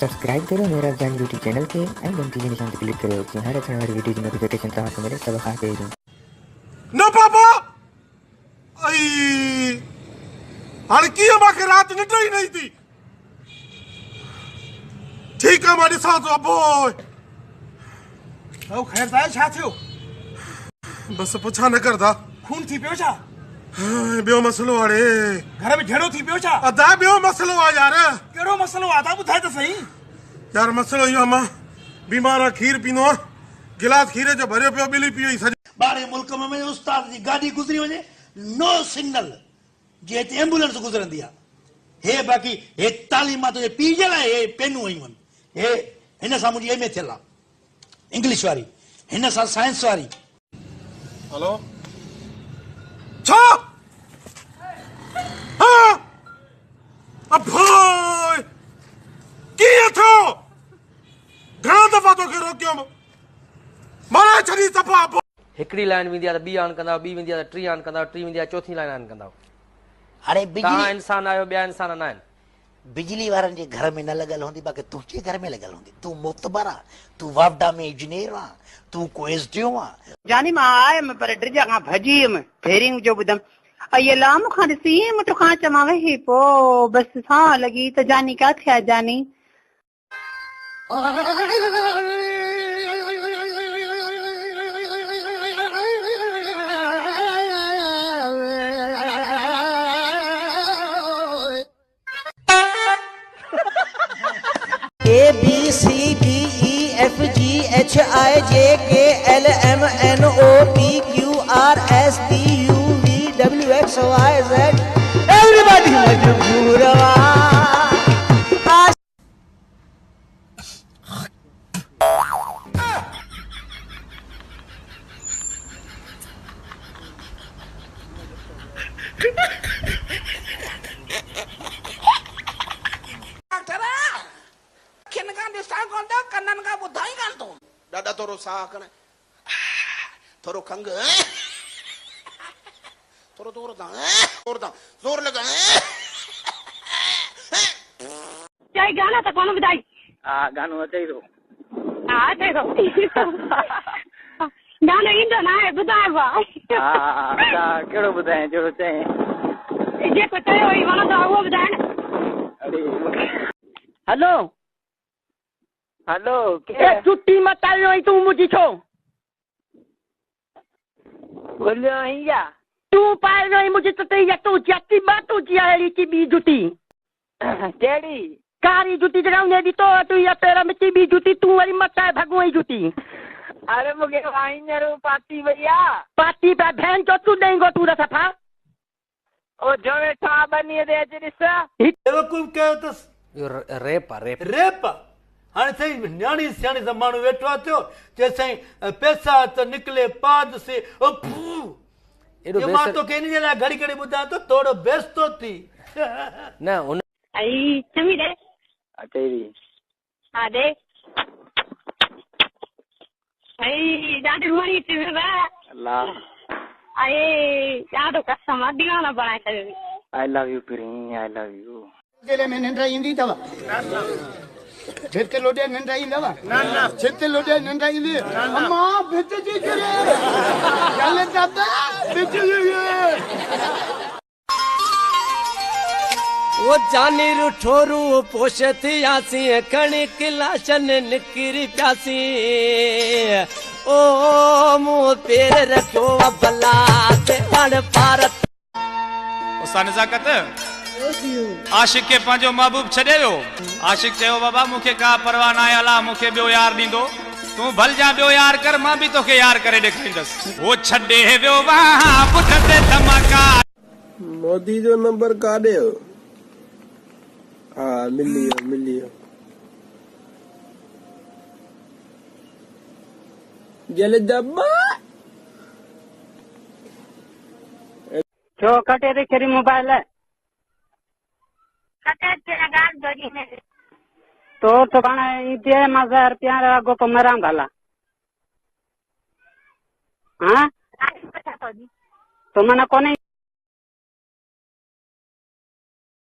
Subscribe करो मेरा जान यूट्यूब चैनल के एंड घंटी के निशान पे क्लिक करो कि हर आने वाली वीडियो की नोटिफिकेशन तव्हांखे मिले सब खां पहिरियों। न पापा आई हाणे कीअं मूंखे राति निंड ई नहीं थी। ठीक है मां ॾिसां थो अबो। खैर दादा छा थियो? बस पुछा न करदा। खून थी पियो छा? ॿियो मसलो हाणे घर में झेड़ो थी पियो छा? अदा ॿियो मसलो आहे यार। कहिड़ो मसलो आहे? तव्हां ॿुधाए त सही। यार मसलो इहो आहे मां बीमार आहे, खीर पींदो आहे, गिलास खीर जो भरियो पियो ॿिली पी वई। ॿाहिरि मुल्क में उस्ताद जी गाॾी गुज़री वञे नो सिग्नल जे हिते एम्बुलेंस गुज़रंदी आहे। हे बाक़ी हे तालीमात जे पीउ जे लाइ हे पेनूं आयूं आहिनि। हे हिन सां मुंहिंजी एमए थियल आहे इंग्लिश वारी, हिन सां साइंस वारी। हेलो छा? हाँ अभाई कीअं थियो? घणा दफ़ा तोखे रोकियो मारे छॾी सफ़ा। हिकिड़ी लाइन वेंदी आहे त ॿी ऑन कंदा, ॿी वेंदी आहे त टी ऑन कंदा, टी वेंदी आहे चौथी लाइन ऑन कंदा। अरे तव्हां इंसान आहियो, ॿिया इंसान न आहिनि। बिजली वारनि जे घर में न लॻल हूंदी, बाक़ी तुंहिंजे घर में लॻल हूंदी। तूं मुख़्तबर आहे, तूं वापडा में इंजीनियर आहे, तूं को एसडीओ आहे। जानी मां आयमि पर ड्रिज खां भॼी वियमि फेरिंग जो ॿुधमि। अये ला मूंखां ॾिसी मुठ खां चवां वेही पोइ बसि साह लॻी त जानी किथे आहे जानी? A B C D E F G H I J K L M N O P Q R S T U V W X Y Z everybody मजबूर दादा थोरो साह खण, थोरो खंग, थोरो जोर लगा। चाहे गाना त कोन ॿुधाई? हा गानो अचे थो। हा अचे थो। गानो ईंदो न आहे ॿुधाइबो आहे। हा कहिड़ो ॿुधायां जहिड़ो चए? जेको चयो ई वणंदो आहे उहो ॿुधाए न। हेलो हेलो छुट्टी मत आयो तू मुझी छो बोलियो हिया तू पाए रही मुझे तो या तू जाती बात तू जिया हेली की बी जुटी केड़ी कारी जुटी जगाऊ ने दी तो तू या पेरा में बी जुटी तू वाली मत आए भगवाई जुटी। अरे मुगे वाइनर पार्टी भैया पार्टी पे बहन जो तू देंगो तू रा सफा ओ जो ठा बनी दे दिसा बेवकूफ कयो तस। रेप हाणे सही न्याणी सियाणी सां माण्हू वेठो आहे थियो चए साईं पैसा त निकिले पाद से मां तोखे इन जे लाइ घड़ी घड़ी ॿुधां थो थोरो बेस्तो थी न उन आई चमी दे तेरी हा दे आई ॾाढी वणी थी वे अल्लाह आई ॾाढो कसम दीवाना बणाए छॾियो। I love U pre I love U. जेले में निंड ईंदी अथव? छित लोॾे निंड ईंदव? छित लोॾे निंड ईंदी? अम्मा भित जी करे चल दादा भित जी वो जानी रुठोरू पोश थियासी खणी किलाशन निकिरी प्यासी ओ मुंह पेर रखो भला ते वण भारत उस्ताद नज़ाकत आशिक के पंहिंजो महबूब छॾे वियो। आशिक चयो बाबा मूंखे का परवाह न आहे, अलाह मूंखे ॿियो यार ॾींदो, तूं भलजा ॿियो यार कर, मां बि तोखे यार करे ॾेखारींदसि। वो छॾे वियो वाह पुठ ते धमाका। मोदी जो नंबर काॾे हो? हा मिली वियो जल दबा छो कटे दे खरी मोबाइल है कटे तेरा गाल जोड़ी ने तो बना इते मजार प्यार गो को मराम भला। हां तो मना कोने